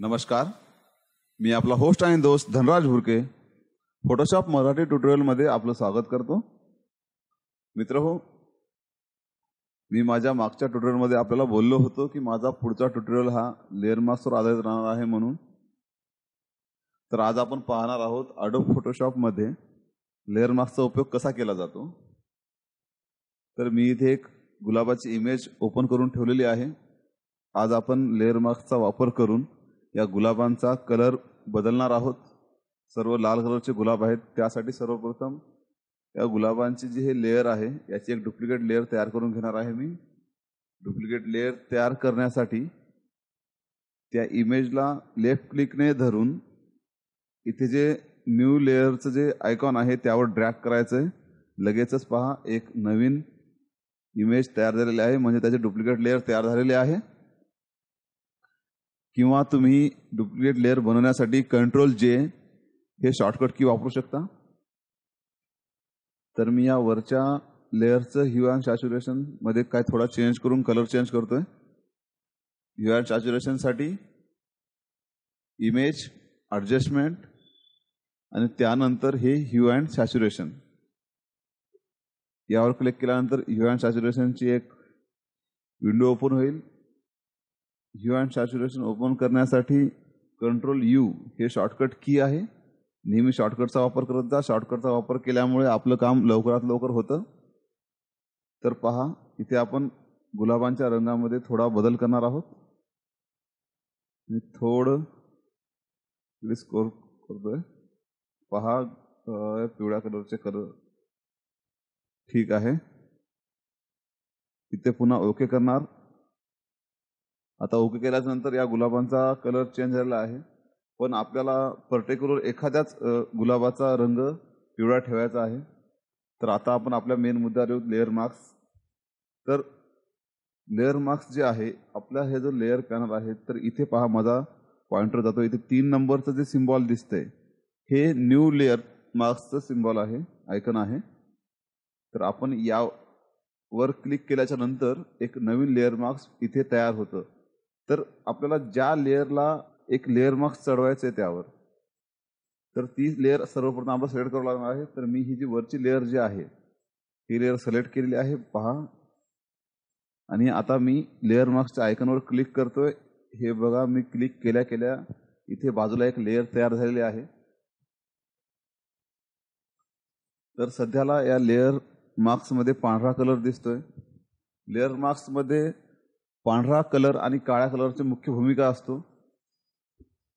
नमस्कार, मी आपला होस्ट आणि दोस्त धनराज भुरके फोटोशॉप मराठी ट्युटोरियलमध्ये आपलं स्वागत करतो. मित्रहो, मी माझ्या मागच्या ट्युटोरियलमध्ये आपल्याला बोललो होतो की माझा पुढचा ट्युटोरियल हा लेअर मास्कवर आधारित राहणार आहे म्हणून. तर आज आपण पाहणार आहोत अडोब फोटोशॉपमध्ये लेअर मास्कचा उपयोग कसा केला जातो. तर मी इथे एक गुलाबाची इमेज ओपन करून ठेवलेली आहे. आज आपण लेअर मास्कचा वापर करून या गुलाबांचा कलर बदलणार आहोत. सर्व लाल कलरचे गुलाब आहेत. त्यासाठी सर्वप्रथम या गुलाबांची जी हे लेअर आहे याची एक डुप्लिकेट लेअर तयार करून घेणार आहे मी. डुप्लिकेट लेअर तयार करण्यासाठी त्या इमेजला लेफ्ट क्लिकने धरून इथे जे न्यू लेअरचं जे आयकॉन आहे त्यावर ड्रॅग करायचं आहे. लगेचच पहा एक नवीन इमेज तयार झालेली आहे, म्हणजे त्याचे डुप्लिकेट लेअर तयार झालेले आहे. किंवा तुम्ही डुप्लिकेट लेअर बनवण्यासाठी Ctrl+J हे शॉर्टकट की वापरू शकता. तर मी या वरच्या लेअरचं ह्यू अँड सॅच्युरेशन मध्ये काय थोडा चेंज करून कलर चेंज करतोय. ह्यू अँड सॅच्युरेशन साठी इमेज, ॲडजस्टमेंट आणि त्यानंतर हे ह्यू अँड सॅच्युरेशन यावर क्लिक केल्यानंतर ह्यू अँड सॅच्युरेशनची एक विंडो ओपन होईल. ह्यू अँड सॅच्युरेशन ओपन करण्यासाठी Ctrl+U हे शॉर्टकट की आहे. नेहमी शॉर्टकटचा वापर करत जा. शॉर्टकटचा वापर केल्यामुळे आपलं काम लवकरात लवकर होतं. तर पहा, इथे आपण गुलाबांच्या रंगामध्ये थोडा बदल करणार आहोत. मी थोडं स्कोर करतोय. पहा, पिवळ्या कलरचे कलर ठीक आहे. इथे पुन्हा ओके करणार. आता ओके केल्यानंतर या गुलाबांचा कलर चेंज झालेला आहे, पण आपल्याला पर्टिक्युलर एखाद्याच गुलाबाचा रंग पिवळा ठेवायचा आहे. तर आता आपण आपल्या मेन मुद्द्यावर येऊ, लेअर मास्क. तर लेअर मास्क जे आहे, आपला हे जो लेअर पॅनल आहे, तर इथे पहा माझा पॉइंटर जातो. इथे 3 नंबरचं जे सिम्बॉल दिसतंय हे न्यू लेअर मास्कचं सिम्बॉल आहे, आयकन आहे. तर आपण यावर क्लिक केल्याच्या नंतर एक नवीन लेअर मास्क इथे तयार होतं. तर आपल्याला ज्या लेअरला एक लेअर मास्क चढवायचं आहे त्यावर, तर ती लेअर सर्वप्रथम आपण सिलेक्ट करावं लागणार आहे. तर मी ही जी वरची लेअर जी आहे ही लेअर सिलेक्ट केलेली आहे, पहा. आणि आता मी लेअर मास्कच्या आयकॉनवर क्लिक करतोय. हे बघा, मी क्लिक केल्या केल्या इथे बाजूला एक लेअर तयार झालेली आहे. तर सध्याला या लेअर मास्कमध्ये पांढरा कलर दिसतोय. लेअर मास्कमध्ये पांढरा कलर आणि काळ्या कलरची मुख्य भूमिका असतो.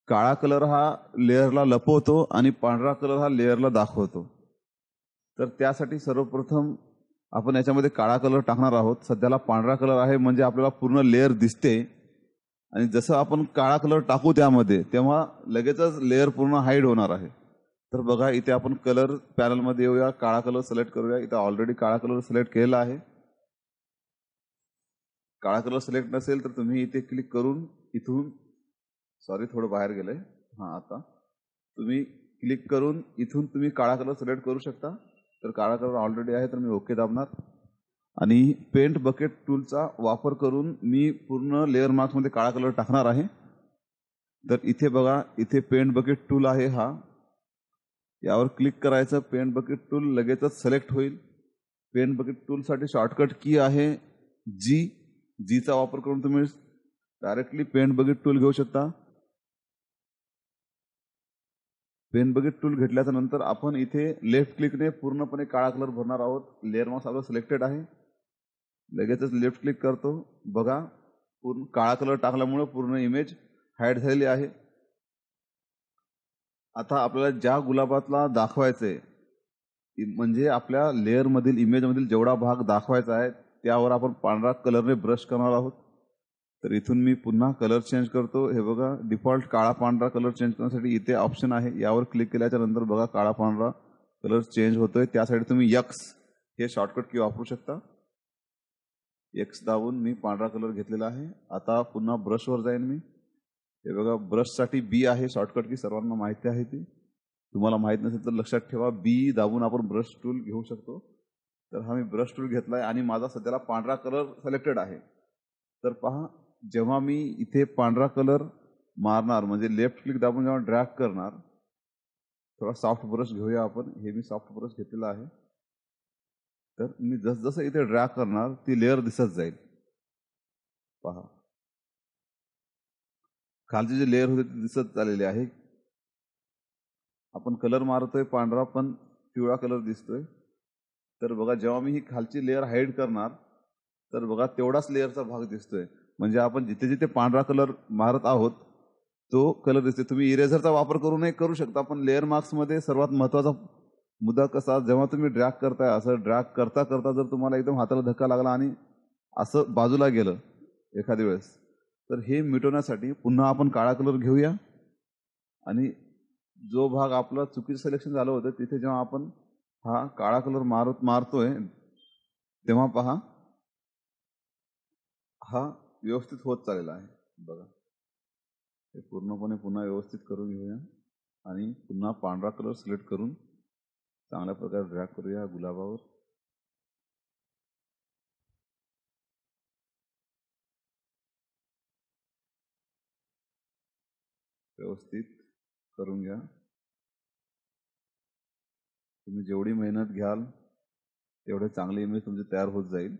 काळा कलर हा लेअरला लपवतो आणि पांढरा कलर हा लेअरला दाखवतो. तर त्यासाठी सर्वप्रथम आपण याच्यामध्ये काळा कलर टाकणार आहोत. सध्याला पांढरा कलर आहे म्हणजे आपल्याला पूर्ण लेअर दिसते, आणि जसं आपण काळा कलर टाकू त्यामध्ये तेव्हा लगेचच लेअर पूर्ण हाईड होणार आहे. तर बघा, इथे आपण कलर पॅनलमध्ये येऊया, काळा कलर सिलेक्ट करूया. इथे ऑलरेडी काळा कलर सिलेक्ट केलेला आहे. काळा कलर सिलेक्ट नसेल तर तुम्ही इथे क्लिक करून इथून, सॉरी थोडं बाहेर गेलंय, हां, आता तुम्ही क्लिक करून इथून तुम्ही काळा कलर सिलेक्ट करू शकता. तर काळा कलर ऑलरेडी आहे, तर मी ओके दाबणार. आणि पेंट बकेट टूलचा वापर करून मी पूर्ण लेअर मास्कमध्ये काळा कलर टाकणार आहे. तर इथे बघा, इथे पेंट बकेट टूल आहे हा, यावर क्लिक करायचं. पेंट बकेट टूल लगेचच सिलेक्ट होईल. पेंट बकेट टूलसाठी शॉर्टकट की आहे जीचा वापर करून तुम्ही डायरेक्टली पेंट बकेट टूल घेऊ शकता. पेंट बकेट टूल घेतल्याच्या नंतर आपण इथे लेफ्ट क्लिकने पूर्णपणे काळा कलर भरणार आहोत. लेअर मास्क आपला सिलेक्टेड आहे. लगेचच लेफ्ट क्लिक करतो. बघा, पूर्ण काळा कलर टाकल्यामुळे पूर्ण इमेज हाईड झालेली आहे. आता आपल्याला ज्या गुलाबातला दाखवायचंय, म्हणजे आपल्या लेअरमधील इमेजमधील जेवढा भाग दाखवायचा आहे त्यावर आपण पांढरा कलरने ब्रश करणार आहोत. तर इथून मी पुन्हा कलर चेंज करतो. हे बघा, डिफॉल्ट काळा पांढरा कलर चेंज करण्यासाठी इथे ऑप्शन आहे. यावर क्लिक केल्याच्या नंतर बघा काळा पांढरा कलर चेंज होतोय. त्यासाठी तुम्ही X हे शॉर्टकट की वापरू शकता. X दाबून मी पांढरा कलर घेतलेला आहे. आता पुन्हा ब्रशवर जाईन मी. हे बघा, ब्रशसाठी B आहे शॉर्टकट की, सर्वांना माहिती आहे ती. तुम्हाला माहित नसेल तर लक्षात ठेवा, B दाबून आपण ब्रश टूल घेऊ शकतो. तर हा मी ब्रश टूल घेतलाय आणि माझा सध्याला पांढरा कलर सिलेक्टेड आहे. तर पहा, जेव्हा मी इथे पांढरा कलर मारणार म्हणजे लेफ्ट क्लिक दाबून जेव्हा ड्रॅग करणार, थोडा सॉफ्ट ब्रश घेऊया आपण. हे मी सॉफ्ट ब्रश घेतलेला आहे. तर मी जसजसं इथे ड्रॅग करणार ती लेअर दिसत जाईल. पहा, खालची जी लेअर होती ती दिसत आलेली आहे. आपण कलर मारतोय पांढरा पण पिवळा कलर दिसतोय. तर बघा, जेव्हा मी ही खालची लेअर हाईड करणार तर बघा तेवढाच लेअरचा भाग दिसतोय. म्हणजे आपण जिथे जिथे पांढरा कलर मारत आहोत तो कलर दिसतोय. तुम्ही इरेझरचा वापर करूनही करू शकता, पण लेअर मार्क्समध्ये सर्वात महत्त्वाचा मुद्दा कसा, जेव्हा तुम्ही ड्रॅग करताय, असं ड्रॅग करता करता जर तुम्हाला एकदम हाताला धक्का लागला आणि असं बाजूला गेलं एखाद्या वेळेस, तर हे मिटवण्यासाठी पुन्हा आपण काळा कलर घेऊया आणि जो भाग आपला चुकीचं सिलेक्शन झालं होतं तिथे जेव्हा आपण हा काळा कलर मारतोय तेव्हा पहा हा व्यवस्थित होत चाललेला आहे. बघा, हे पूर्णपणे पुन्हा व्यवस्थित करून घेऊया आणि पुन्हा पांढरा कलर सिलेक्ट करून चांगल्या प्रकारे ड्रॅग करूया गुलाबावर. व्यवस्थित करून घ्या. तुम्ही जेवढी मेहनत घ्याल तेवढे चांगली इमेज तुमची तयार होत जाईल.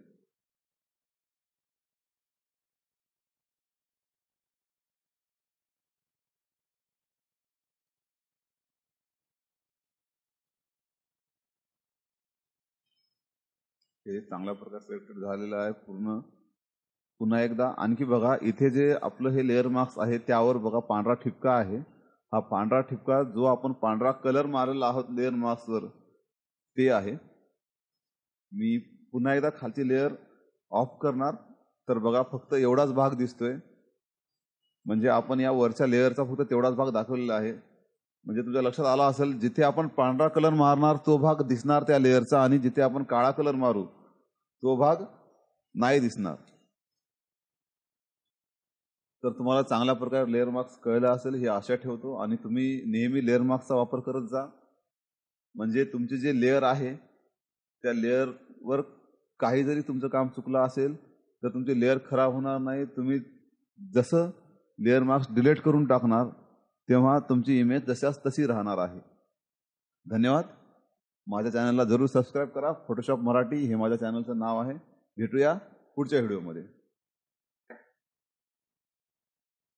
हे चांगल्या प्रकारे सिलेक्टेड झालेलं आहे पूर्ण. पुन्हा एकदा आणखी बघा, इथे जे आपलं हे लेअर मार्क्स आहे त्यावर बघा पांढरा ठिपका आहे. हा पांढरा ठिपका जो आपण पांढरा कलर मारलेला आहोत लेअर मार्क्सवर ते आहे. मी पुन्हा एकदा खालची लेअर ऑफ करणार तर बघा फक्त एवढाच भाग दिसतोय. म्हणजे आपण या वरच्या लेअरचा फक्त तेवढाच भाग दाखवलेला आहे. म्हणजे तुमच्या लक्षात आला असेल, जिथे आपण पांढरा कलर मारणार तो भाग दिसणार त्या लेअरचा आणि जिथे आपण काळा कलर मारू तो भाग नाही दिसणार. तर तुम्हाला चांगल्या प्रकारे लेअर मार्क्स कळला असेल ही आशा ठेवतो आणि तुम्ही नेहमी लेअर मार्क्सचा वापर करत जा. म्हणजे तुमचे जे लेअर आहे त्या लेअरवर काही जरी तुमचं काम चुकलं असेल तर तुमचे लेअर खराब होणार नाही. तुम्ही जसं लेअर मार्क्स डिलीट करून टाकणार तेव्हा तुमची इमेज जशाच तशी राहणार आहे. धन्यवाद. माझ्या चॅनलला जरूर सबस्क्राईब करा. फोटोशॉप मराठी हे माझ्या चॅनलचं नाव आहे. भेटूया पुढच्या व्हिडिओमध्ये.